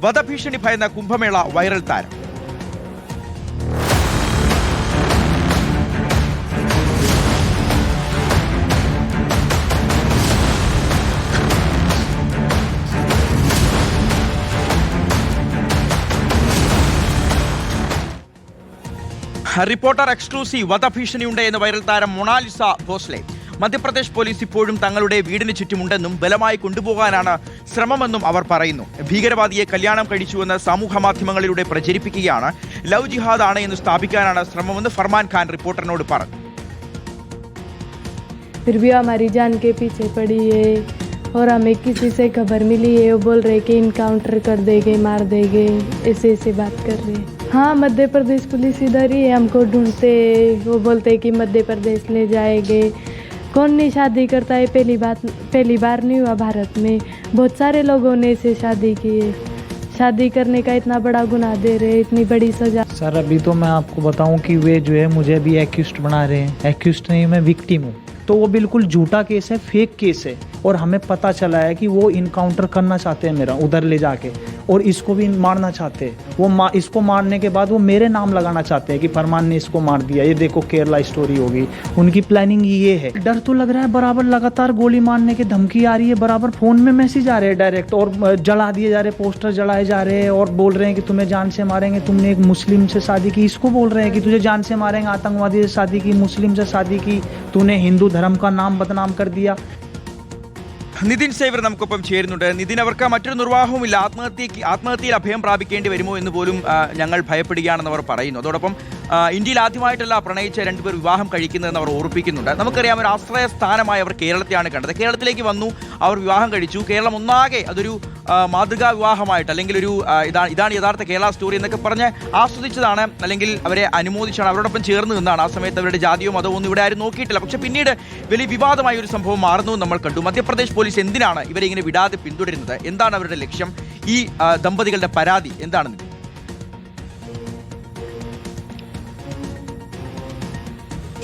വധഭീഷണി ഭയന്ന കുംഭമേള വൈറൽ താരം. Reporter exclusive വധഭീഷണിയുണ്ട് എന്ന് വൈറൽ താരം മൊണാലിസ ഭോസ്ലെ. മധ്യപ്രദേശ് പോലീസ് ഇപ്പോഴും തങ്ങളുടെ വീടിന് ചുറ്റുമുണ്ടെന്നും ബലമായി കൊണ്ടുപോകാനാണ് ശ്രമമെന്നും അവർ പറയുന്നു. ഭീകരവാദിയെ കല്യാണം കഴിച്ചുവെന്ന് സമൂഹ മാധ്യമങ്ങളിലൂടെ പ്രചരിപ്പിക്കുകയാണ്. ലവ് ജിഹാദ് ആണ് എന്ന് സ്ഥാപിക്കാനാണ് ശ്രമമെന്ന് ഫർമാൻ ഖാൻ റിപ്പോർട്ടറിനോട് പറഞ്ഞു. फिर भी हमारी जान के पीछे पड़ी है और हमें किसी से खबर मिली है, वो बोल रहे कि इनकाउंटर कर देंगे, मार देंगे, ऐसे ऐसे बात कर रहे हैं. हाँ, मध्य प्रदेश पुलिस इधर ही है, हमको ढूंढते, वो बोलते कि मध्य प्रदेश ले जाएंगे. कौन नहीं शादी करता है? पहली बार नहीं हुआ भारत में, बहुत सारे लोगों ने इसे शादी की है. शादी करने का इतना बड़ा गुनाह दे रहे हैं, इतनी बड़ी सजा. सर अभी तो मैं आपको बताऊं कि वे जो है मुझे अभी एक्यूज्ड बना रहे हैं. एक्यूज्ड नहीं, मैं विक्टिम हूँ. तो वो बिल्कुल झूठा केस है, फेक केस है. और हमें पता चला है कि वो इनकाउंटर करना चाहते हैं मेरा उधर ले जाके, और इसको भी मारना चाहते हैं. वो इसको मारने के बाद वो मेरे नाम लगाना चाहते हैं कि फरमान ने इसको मार दिया. ये देखो केरला स्टोरी होगी. उनकी प्लानिंग ये है. डर तो लग रहा है बराबर, लगातार गोली मारने की धमकी आ रही है, बराबर फोन में मैसेज आ रहे हैं डायरेक्ट, और जला दिए जा रहे, पोस्टर जलाए जा रहे हैं, और बोल रहे हैं कि तुम्हें जान से मारेंगे, तुमने एक मुस्लिम से शादी की. इसको बोल रहे हैं कि तुझे जान से मारेंगे, आतंकवादी से शादी की, मुस्लिम से शादी की, तूने हिंदू धर्म का नाम बदनाम कर दिया. നിതിൻ സേവർ നമുക്കൊപ്പം ചേരുന്നുണ്ട്. നിതിൻ, അവർക്ക് മറ്റൊരു നിർവാഹവുമില്ല. ആത്മഹത്യയിൽ അഭയം പ്രാപിക്കേണ്ടി വരുമോ എന്ന് പോലും ഞങ്ങൾ ഭയപ്പെടുകയാണെന്ന് അവർ പറയുന്നു. അതോടൊപ്പം ഇന്ത്യയിൽ ആദ്യമായിട്ടല്ല പ്രണയിച്ച രണ്ടുപേർ വിവാഹം കഴിക്കുന്നതെന്ന് അവർ ഓർപ്പിക്കുന്നുണ്ട്. നമുക്കറിയാം, ഒരു ആശ്രയ സ്ഥാനമായി അവർ കേരളത്തെയാണ് കണ്ടത്. കേരളത്തിലേക്ക് വന്നു, അവർ വിവാഹം കഴിച്ചു. കേരളം ഒന്നാകെ അതൊരു മാതൃകാ വിവാഹമായിട്ട്, അല്ലെങ്കിൽ ഒരു ഇതാണ് യഥാർത്ഥ കേരള സ്റ്റോറി എന്നൊക്കെ പറഞ്ഞ് ആസ്വദിച്ചതാണ്, അല്ലെങ്കിൽ അവരെ അനുമോദിച്ചാണ്, അവരോടൊപ്പം ചേർന്ന് നിന്നാണ്. ആ സമയത്ത് അവരുടെ ജാതിയോ മതമോ ഒന്നും ഇവിടെ ആരും നോക്കിയിട്ടില്ല. പക്ഷേ പിന്നീട് വലിയ വിവാദമായ ഒരു സംഭവം മാറുന്നു നമ്മൾ കണ്ടു. മധ്യപ്രദേശ് പോലീസ് എന്തിനാണ് ഇവരെ ഇങ്ങനെ വിടാതെ പിന്തുടരുന്നത്? എന്താണ് അവരുടെ ലക്ഷ്യം? ഈ ദമ്പതികളുടെ പരാതി എന്താണ്?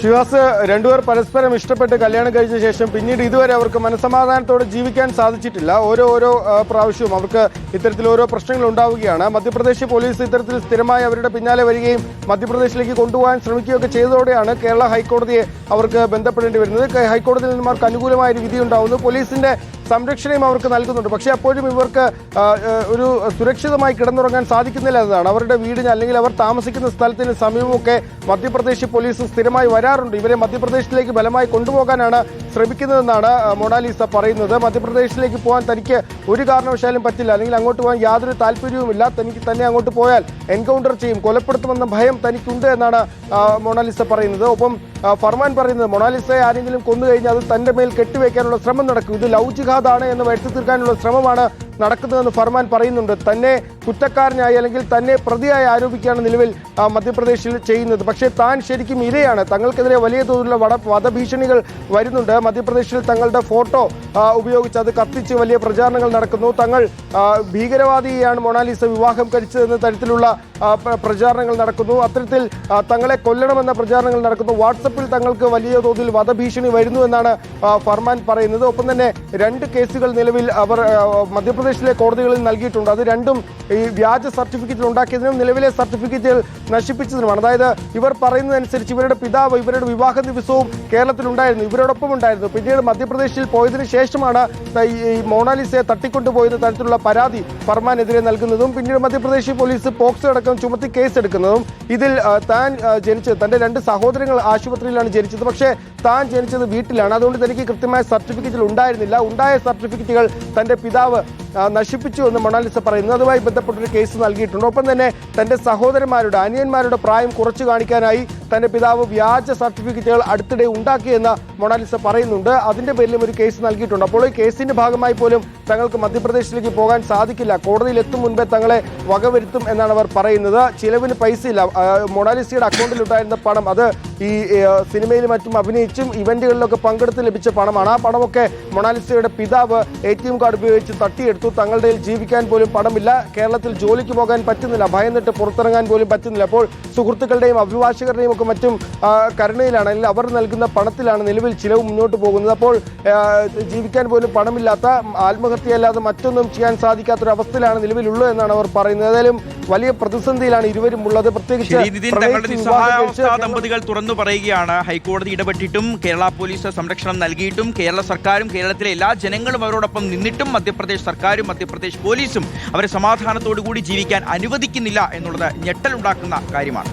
ശിവാസ്, രണ്ടുപേർ പരസ്പരം ഇഷ്ടപ്പെട്ട് കല്യാണം കഴിച്ച ശേഷം പിന്നീട് ഇതുവരെ അവർക്ക് മനസ്സമാധാനത്തോടെ ജീവിക്കാൻ സാധിച്ചിട്ടില്ല. ഓരോ പ്രാവശ്യവും അവർക്ക് ഇത്തരത്തിൽ ഓരോ പ്രശ്നങ്ങൾ ഉണ്ടാവുകയാണ്. മധ്യപ്രദേശ് പോലീസ് ഇത്തരത്തിൽ സ്ഥിരമായി അവരുടെ പിന്നാലെ വരികയും മധ്യപ്രദേശിലേക്ക് കൊണ്ടുപോകാൻ ശ്രമിക്കുകയൊക്കെ ചെയ്തതോടെയാണ് കേരള ഹൈക്കോടതിയെ അവർക്ക് ബന്ധപ്പെടേണ്ടി വരുന്നത്. ഹൈക്കോടതിയിൽ നിന്ന് അവർക്ക് അനുകൂലമായ ഒരു വിധി ഉണ്ടാവുന്നു. പോലീസിന്റെ സംരക്ഷണയും അവർക്ക് നൽകുന്നുണ്ട്. പക്ഷേ അപ്പോഴും ഇവർക്ക് ഒരു സുരക്ഷിതമായി കിടന്നുറങ്ങാൻ സാധിക്കുന്നില്ല എന്നതാണ്. അവരുടെ വീടിന്, അല്ലെങ്കിൽ അവർ താമസിക്കുന്ന സ്ഥലത്തിന് സമീപമൊക്കെ മധ്യപ്രദേശ് പോലീസ് സ്ഥിരമായി വരാറുണ്ട്. ഇവരെ മധ്യപ്രദേശിലേക്ക് ബലമായി കൊണ്ടുപോകാനാണ് ശ്രമിക്കുന്നതെന്നാണ് മൊണാലിസ പറയുന്നത്. മധ്യപ്രദേശിലേക്ക് പോകാൻ തനിക്ക് ഒരു കാരണവശാലും പറ്റില്ല, അല്ലെങ്കിൽ അങ്ങോട്ട് പോകാൻ യാതൊരു താല്പര്യവുമില്ല. തനിക്ക് തന്നെ അങ്ങോട്ട് പോയാൽ എൻകൗണ്ടർ ചെയ്യും, കൊലപ്പെടുത്തുമെന്ന ഭയം തനിക്കുണ്ട് എന്നാണ് മൊണാലിസ പറയുന്നത്. ഒപ്പം ഫർമാൻ പറയുന്നത്, മൊണാലിസയെ ആരെങ്കിലും കൊന്നു കഴിഞ്ഞാൽ അത് തന്റെ മേൽ കെട്ടിവെക്കാനുള്ള ശ്രമം നടക്കും, ഇത് ലവ് ജിഹാദാണ് എന്ന് വരുത്തി തീർക്കാനുള്ള ശ്രമമാണ് നടക്കുന്നതെന്ന് ഫർമാൻ പറയുന്നുണ്ട്. തന്നെ കുറ്റക്കാരനായി, അല്ലെങ്കിൽ തന്നെ പ്രതിയായി ആരോപിക്കുകയാണ് നിലവിൽ മധ്യപ്രദേശിൽ ചെയ്യുന്നത്. പക്ഷേ താൻ ശരിക്കും ഇരയാണ്. തങ്ങൾക്കെതിരെ വലിയ തോതിലുള്ള വധഭീഷണികൾ വരുന്നുണ്ട്. മധ്യപ്രദേശിൽ തങ്ങളുടെ ഫോട്ടോ ഉപയോഗിച്ച് അത് കത്തിച്ച് വലിയ പ്രചാരണങ്ങൾ നടക്കുന്നു. തങ്ങൾ ഭീകരവാദിയെയാണ് മൊണാലിസ വിവാഹം കഴിച്ചതെന്ന തരത്തിലുള്ള പ്രചാരണങ്ങൾ നടക്കുന്നു. അത്തരത്തിൽ തങ്ങളെ കൊല്ലണമെന്ന പ്രചാരണങ്ങൾ നടക്കുന്നു. വാട്സപ്പിൽ തങ്ങൾക്ക് വലിയ തോതിൽ വധഭീഷണി വരുന്നു എന്നാണ് ഫർമാൻ പറയുന്നത്. ഒപ്പം തന്നെ 2 കേസുകൾ നിലവിൽ അവർ മധ്യപ്രദേശിലെ കോടതികളിൽ നൽകിയിട്ടുണ്ട്. അത് രണ്ടും ഈ വ്യാജ സർട്ടിഫിക്കറ്റുകൾ ഉണ്ടാക്കിയതിനും നിലവിലെ സർട്ടിഫിക്കറ്റുകൾ നശിപ്പിച്ചതിനുമാണ്. അതായത് ഇവർ പറയുന്നതനുസരിച്ച് ഇവരുടെ പിതാവ് ഇവരുടെ വിവാഹ ദിവസവും കേരളത്തിലുണ്ടായിരുന്നു, ഇവരോടൊപ്പം ഉണ്ടായിരുന്നു. പിന്നീട് മധ്യപ്രദേശിൽ പോയതിനു ശേഷമാണ് ഈ മൊണാലിസയെ തട്ടിക്കൊണ്ടുപോയെന്ന തരത്തിലുള്ള പരാതി ഫർമാനെതിരെ നൽകുന്നതും പിന്നീട് മധ്യപ്രദേശ് പോലീസ് പോക്സോ അടക്കം ചുമത്തി കേസെടുക്കുന്നതും. ഇതിൽ താൻ ജനിച്ചത്, തന്റെ 2 സഹോദരങ്ങൾ ആശുപത്രിയിലാണ് ജനിച്ചത്, പക്ഷേ താൻ ജനിച്ചത് വീട്ടിലാണ്. അതുകൊണ്ട് തനിക്ക് കൃത്യമായ സർട്ടിഫിക്കറ്റുകൾ ഉണ്ടായിരുന്നില്ല. ഉണ്ടായ സർട്ടിഫിക്കറ്റുകൾ തന്റെ പിതാവ് നശിപ്പിച്ചു എന്ന് മൊണാലിസ പറയുന്നു. അതുമായി ബന്ധപ്പെട്ടൊരു കേസ് നൽകിയിട്ടുണ്ട്. ഒപ്പം തന്നെ തന്റെ സഹോദരന്മാരുടെ, അനിയന്മാരുടെ പ്രായം കുറച്ചു കാണിക്കാനായി തന്റെ പിതാവ് വ്യാജ സർട്ടിഫിക്കറ്റുകൾ അടുത്തിടെ ഉണ്ടാക്കിയെന്ന് മൊണാലിസ പറയുന്നുണ്ട്. അതിന്റെ പേരിലും ഒരു കേസ് നൽകിയിട്ടുണ്ട്. അപ്പോൾ ഈ കേസിന്റെ ഭാഗമായി പോലും തങ്ങൾക്ക് മധ്യപ്രദേശിലേക്ക് പോകാൻ സാധിക്കില്ല. കോടതിയിൽ എത്തും മുൻപേ തങ്ങളെ വകവരുത്തും എന്നാണ് അവർ പറയുന്നത്. ചിലവിന് പൈസയില്ല. മൊണാലിസയുടെ അക്കൗണ്ടിൽ ഉണ്ടായിരുന്ന പണം, അത് ഈ സിനിമയിൽ മറ്റും അഭിനയിച്ചും ഇവന്റുകളിലൊക്കെ പങ്കെടുത്ത് ലഭിച്ച പണമാണ്. ആ പണമൊക്കെ മൊണാലിസയുടെ പിതാവ് ATM കാർഡ് ഉപയോഗിച്ച് തട്ടിയെടുത്തു. കൊടുത്തു. തങ്ങളുടെ കയ്യിൽ ജീവിക്കാൻ പോലും പണമില്ല, കേരളത്തിൽ ജോലിക്ക് പോകാൻ പറ്റുന്നില്ല, ഭയന്നിട്ട് പുറത്തിറങ്ങാൻ പോലും പറ്റുന്നില്ല. അപ്പോൾ സുഹൃത്തുക്കളുടെയും അഭിഭാഷകരുടെയും ഒക്കെ മറ്റും കരുണയിലാണ്, അല്ലെങ്കിൽ അവർ നൽകുന്ന പണത്തിലാണ് നിലവിൽ ചിലവ് മുന്നോട്ട് പോകുന്നത്. അപ്പോൾ ജീവിക്കാൻ പോലും പണമില്ലാത്ത, ആത്മഹത്യയല്ലാതെ മറ്റൊന്നും ചെയ്യാൻ സാധിക്കാത്തൊരവസ്ഥയിലാണ് നിലവിലുള്ളത് എന്നാണ് അവർ പറയുന്നത്. ഏതായാലും വലിയ പ്രതിസന്ധിയിലാണ് ഇരുവരും ഉള്ളത്. പ്രത്യേകിച്ച് ദമ്പതികൾ തുറന്നു പറയുകയാണ്, ഹൈക്കോടതി ഇടപെട്ടിട്ടും കേരള പോലീസ് സംരക്ഷണം നൽകിയിട്ടും കേരള സർക്കാരും കേരളത്തിലെ എല്ലാ ജനങ്ങളും അവരോടൊപ്പം നിന്നിട്ടും മധ്യപ്രദേശ് സർക്കാരും മധ്യപ്രദേശ് പോലീസും അവരെ സമാധാനത്തോടു കൂടി ജീവിക്കാൻ അനുവദിക്കുന്നില്ല എന്നുള്ളത് ഞെട്ടലുണ്ടാക്കുന്ന കാര്യമാണ്.